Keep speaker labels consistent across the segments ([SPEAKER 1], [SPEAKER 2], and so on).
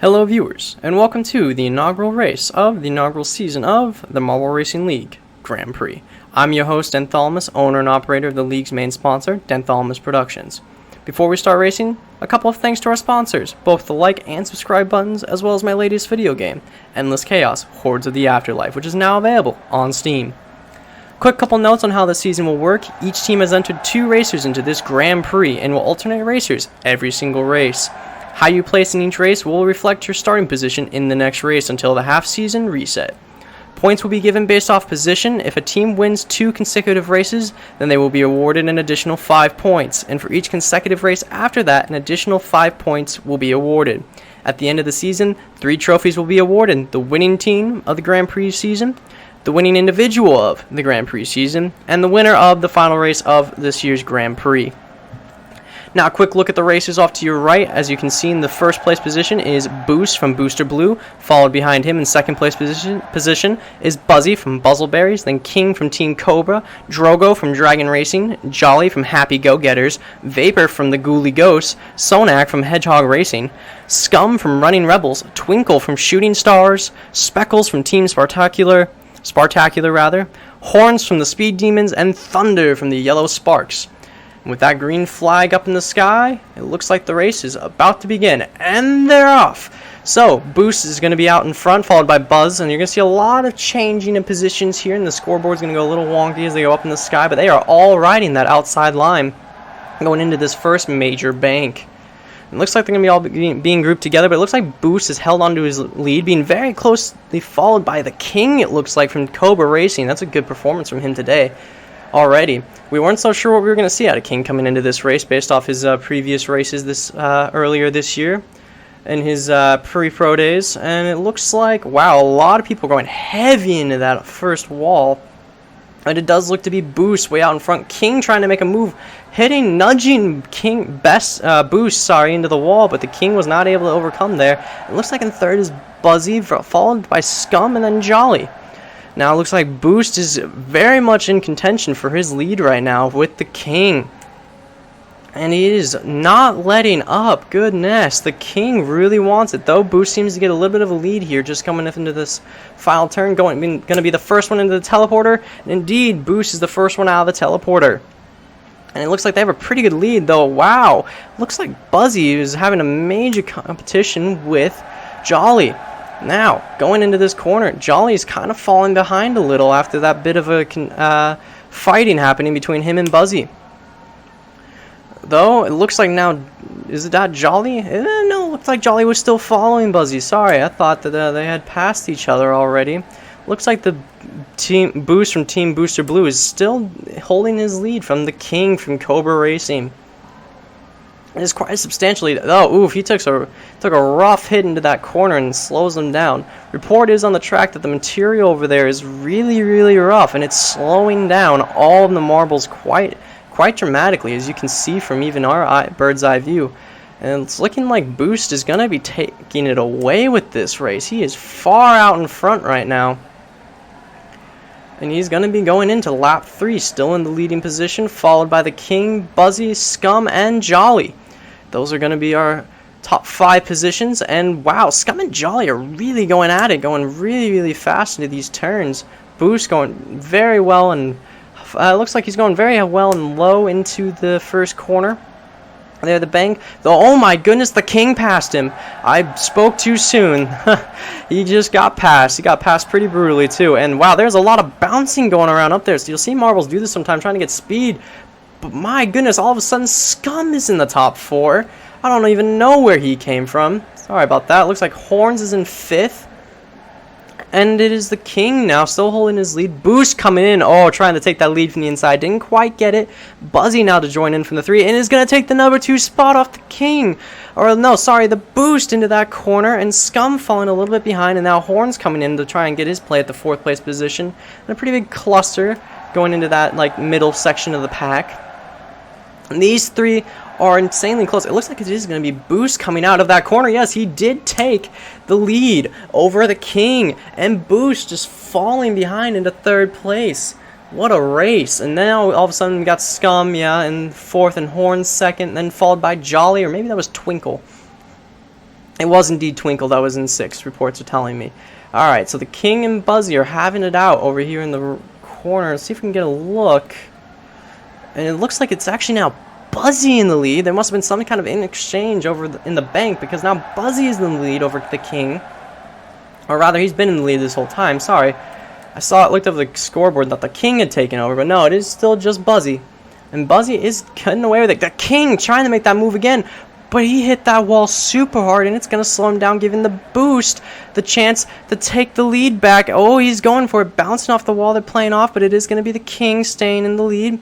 [SPEAKER 1] Hello viewers, and welcome to the inaugural race of the inaugural season of the Marble Racing League Grand Prix. I'm your host, Denthalamus, owner and operator of the league's main sponsor, Denthalamus Productions. Before we start racing, a couple of thanks to our sponsors, both the like and subscribe buttons, as well as my latest video game, Endless Chaos, Hordes of the Afterlife, which is now available on Steam. Quick couple notes on how the season will work. Each team has entered 2 racers into this Grand Prix and will alternate racers every single race. How you place in each race will reflect your starting position in the next race until the half-season reset. Points will be given based off position. If a team wins 2 consecutive races, then they will be awarded an additional 5 points, and for each consecutive race after that, an additional 5 points will be awarded. At the end of the season, 3 trophies will be awarded: the winning team of the Grand Prix season, the winning individual of the Grand Prix season, and the winner of the final race of this year's Grand Prix. Now, a quick look at the racers off to your right. As you can see, in the first place position is Boost from Booster Blue. Followed behind him in second place position is Buzzy from Buzzleberries. Then King from Team Cobra. Drogo from Dragon Racing. Jolly from Happy Go-Getters. Vapor from the Ghoulie Ghosts. Sonak from Hedgehog Racing. Scum from Running Rebels. Twinkle from Shooting Stars. Speckles from Team Spartacular, Horns from the Speed Demons. And Thunder from the Yellow Sparks. With that green flag up in the sky, it looks like the race is about to begin, and they're off. So, Boost is going to be out in front, followed by Buzz, and you're going to see a lot of changing of positions here, and the scoreboard's going to go a little wonky as they go up in the sky, but they are all riding that outside line going into this first major bank. It looks like they're going to be all being grouped together, but it looks like Boost has held onto his lead, being very closely followed by the King, it looks like, from Cobra Racing. That's a good performance from him today. Already, we weren't so sure what we were going to see out of King coming into this race based off his previous races earlier this year in his pre-pro days, and it looks like, wow, a lot of people going heavy into that first wall, and it does look to be Boost way out in front. King trying to make a move, nudging King Boost into the wall, but the King was not able to overcome there. It looks like in third is Buzzy, followed by Scum and then Jolly. Now it looks like Boost is very much in contention for his lead right now with the King. And he is not letting up. Goodness, the King really wants it, though. Boost seems to get a little bit of a lead here, just coming up into this final turn, going to be the first one into the teleporter. And indeed, Boost is the first one out of the teleporter. And it looks like they have a pretty good lead, though. Wow, looks like Buzzy is having a major competition with Jolly. Now, going into this corner, Jolly's kind of falling behind a little after that bit of a fighting happening between him and Buzzy. Though, it looks like now, is that Jolly? No, it looks like Jolly was still following Buzzy. Sorry, I thought that they had passed each other already. Looks like the Team Boost from Team Booster Blue is still holding his lead from the King from Cobra Racing. It's quite substantially. Oh, oof, he took a rough hit into that corner and slows him down. Report is on the track that the material over there is really, really rough, and it's slowing down all of the marbles quite dramatically, as you can see from even our bird's eye view. And it's looking like Boost is going to be taking it away with this race. He is far out in front right now. And he's going to be going into lap 3, still in the leading position, followed by the King, Buzzy, Scum, and Jolly. Those are going to be our top 5 positions, and wow, Scum and Jolly are really going at it, going really, really fast into these turns. Boost going very well, and looks like he's going very well and low into the first corner. There, the bank. Oh my goodness, the King passed him. I spoke too soon. He just got passed. He got passed pretty brutally too. And wow, there's a lot of bouncing going around up there. So you'll see marbles do this sometimes, trying to get speed. But my goodness, all of a sudden, Scum is in the top 4. I don't even know where he came from. Sorry about that. Looks like Horns is in 5th. And it is the King now, still holding his lead. Boost coming in. Oh, trying to take that lead from the inside. Didn't quite get it. Buzzy now to join in from the 3. And is going to take the number 2 spot off the King. Or no, sorry, the Boost into that corner. And Scum falling a little bit behind. And now Horns coming in to try and get his play at the 4th place position. And a pretty big cluster going into that middle section of the pack. And these 3 are insanely close. It looks like it is going to be Boost coming out of that corner. Yes, he did take the lead over the King. And Boost just falling behind into 3rd place. What a race. And now all of a sudden we got Scum, in 4th, and Horns 2nd, and then followed by Jolly, or maybe that was Twinkle. It was indeed Twinkle that was in 6th, reports are telling me. Alright, so the King and Buzzy are having it out over here in the corner. Let's see if we can get a look. And it looks like it's actually now Buzzy in the lead. There must have been some kind of exchange over in the bank, because now Buzzy is in the lead over the King. Or rather, he's been in the lead this whole time. Sorry. I saw it, looked over the scoreboard, thought the King had taken over, but no, it is still just Buzzy. And Buzzy is cutting away with it. The King trying to make that move again, but he hit that wall super hard, and it's going to slow him down, giving the Boost the chance to take the lead back. Oh, he's going for it, bouncing off the wall they're playing off, but it is going to be the King staying in the lead.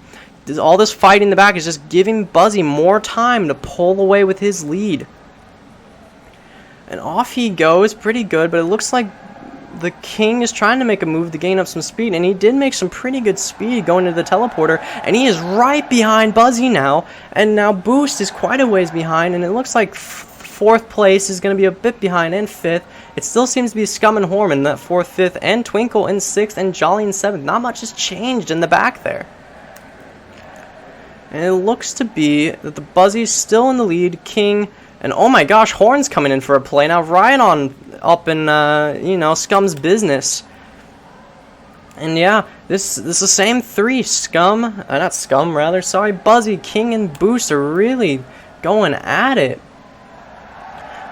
[SPEAKER 1] All this fight in the back is just giving Buzzy more time to pull away with his lead. And off he goes, pretty good, but it looks like the King is trying to make a move to gain up some speed, and he did make some pretty good speed going to the teleporter, and he is right behind Buzzy now, and now Boost is quite a ways behind, and it looks like 4th place is going to be a bit behind, and 5th. It still seems to be Scum and Horn in that 4th, 5th, and Twinkle in 6th, and Jolly in 7th. Not much has changed in the back there. And it looks to be that the Buzzy's still in the lead, King, and oh my gosh, Horn's coming in for a play now, right on up in, you know, Scum's business. And yeah, this is the same 3, Scum, not Scum, rather, sorry, Buzzy, King, and Boost are really going at it.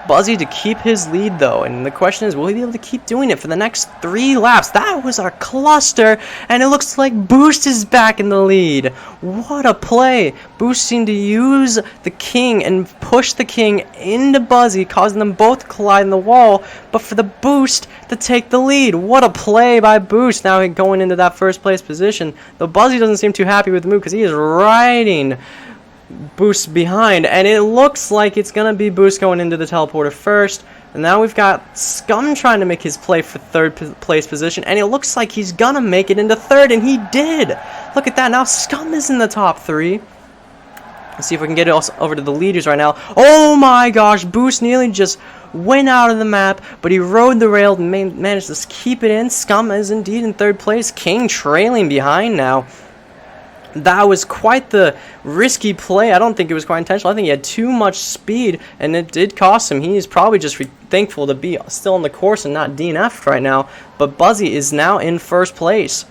[SPEAKER 1] Buzzy to keep his lead, though, and the question is, will he be able to keep doing it for the next 3 laps? That was our cluster, and it looks like Boost is back in the lead. What a play! Boost seemed to use the King and push the King into Buzzy, causing them both to collide in the wall, but for the Boost to take the lead. What a play by Boost, now going into that 1st place position. Though Buzzy doesn't seem too happy with the move, because he is riding Boost behind, and it looks like it's gonna be Boost going into the teleporter first, and now we've got Scum trying to make his play for 3rd place position, and it looks like he's gonna make it into 3rd, and he did. Look at that, now Scum is in the top 3. Let's see if we can get it over to the leaders right now. Oh my gosh, Boost nearly just went out of the map, but he rode the rail and managed to keep it in. Scum is indeed in 3rd place, King trailing behind now. That was quite the risky play. I don't think it was quite intentional. I think he had too much speed, and it did cost him. He is probably just thankful to be still on the course and not DNF'd right now. But Buzzy is now in 1st place,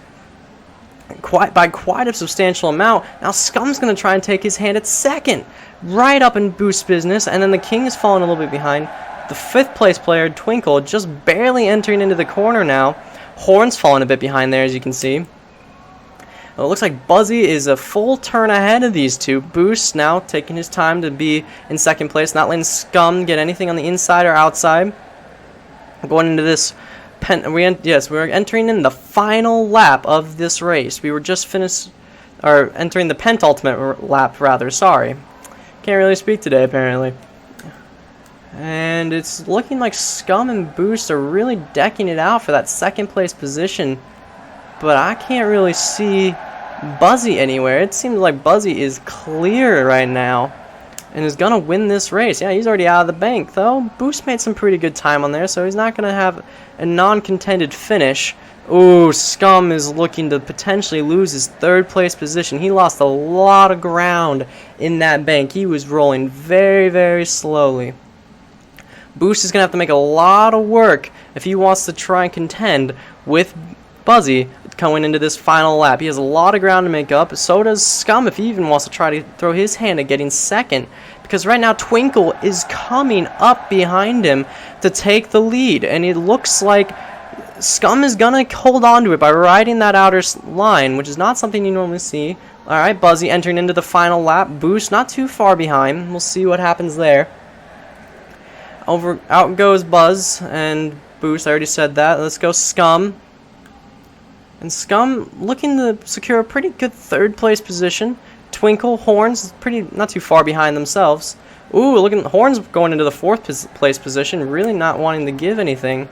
[SPEAKER 1] by quite a substantial amount. Now Scum's going to try and take his hand at 2nd, right up in Boost's business, and then the King is falling a little bit behind. The 5th place player, Twinkle, just barely entering into the corner now. Horn's falling a bit behind there, as you can see. Well, it looks like Buzzy is a full turn ahead of these two. Boost now taking his time to be in 2nd place, not letting Scum get anything on the inside or outside. Going into this, we're entering in the final lap of this race. We were just entering the penultimate lap, rather. Sorry, can't really speak today apparently. And it's looking like Scum and Boost are really decking it out for that 2nd place position. But I can't really see Buzzy anywhere. It seems like Buzzy is clear right now and is going to win this race. Yeah, he's already out of the bank, though. Boost made some pretty good time on there, so he's not going to have a non-contended finish. Ooh, Scum is looking to potentially lose his 3rd place position. He lost a lot of ground in that bank. He was rolling very, very slowly. Boost is going to have to make a lot of work if he wants to try and contend with Buzzy going into this final lap. He has a lot of ground to make up. So does Scum if he even wants to try to throw his hand at getting 2nd. Because right now Twinkle is coming up behind him to take the lead. And it looks like Scum is going to hold on to it by riding that outer line, which is not something you normally see. Alright, Buzzy entering into the final lap. Boost not too far behind. We'll see what happens there. Out goes Buzz and Boost. I already said that. Let's go Scum. And Scum looking to secure a pretty good 3rd place position. Twinkle, Horns, not too far behind themselves. Ooh, look at Horns going into the 4th place position, really not wanting to give anything.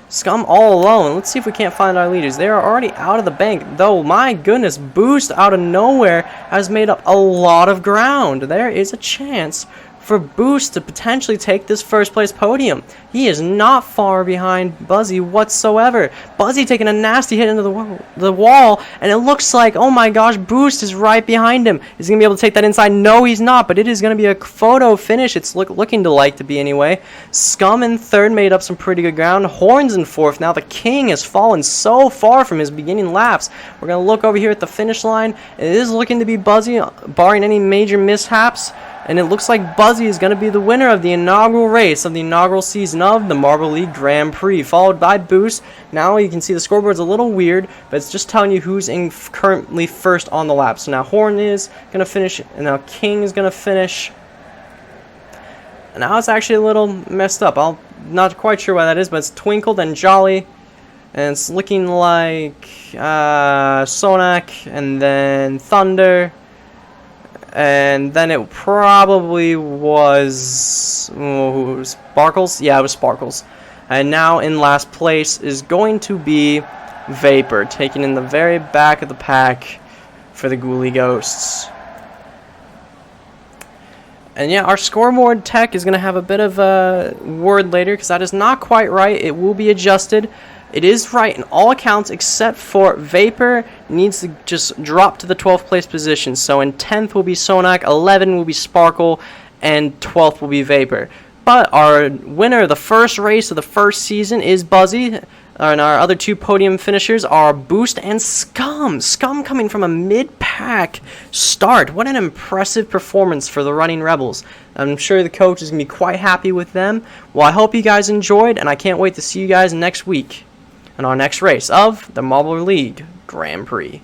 [SPEAKER 1] Scum all alone. Let's see if we can't find our leaders. They are already out of the bank, though. My goodness, Boost out of nowhere has made up a lot of ground. There is a chance for Boost to potentially take this first place podium. He is not far behind Buzzy whatsoever. Buzzy taking a nasty hit into the wall, and it looks like, oh my gosh, Boost is right behind him. Is he going to be able to take that inside? No, he's not, but it is going to be a photo finish. It's looking to like to be anyway. Scum in third made up some pretty good ground. Horns in fourth. Now the King has fallen so far from his beginning laps. We're going to look over here at the finish line. It is looking to be Buzzy, barring any major mishaps. And it looks like Buzzy is going to be the winner of the inaugural race of the inaugural season of the Marble League Grand Prix, followed by Boost. Now you can see the scoreboard's a little weird, but it's just telling you who's currently first on the lap. So now Horn is going to finish, and now King is going to finish. And now it's actually a little messed up. I'm not quite sure why that is, but it's Twinkle, then Jolly. And it's looking like Sonak, and then Thunder. And then it probably was Sparkles. Yeah, it was Sparkles. And now in last place is going to be Vapor, taking in the very back of the pack for the Ghoulie Ghosts. And yeah, our scoreboard tech is going to have a bit of a word later because that is not quite right. It will be adjusted. It is right in all accounts except for Vapor needs to just drop to the 12th place position. So in 10th will be Sonak, 11 will be Sparkle, and 12th will be Vapor. But our winner of the first race of the first season is Buzzy. And our other two podium finishers are Boost and Scum. Scum coming from a mid-pack start. What an impressive performance for the Running Rebels. I'm sure the coach is going to be quite happy with them. Well, I hope you guys enjoyed, and I can't wait to see you guys next week on our next race of the Marble League Grand Prix.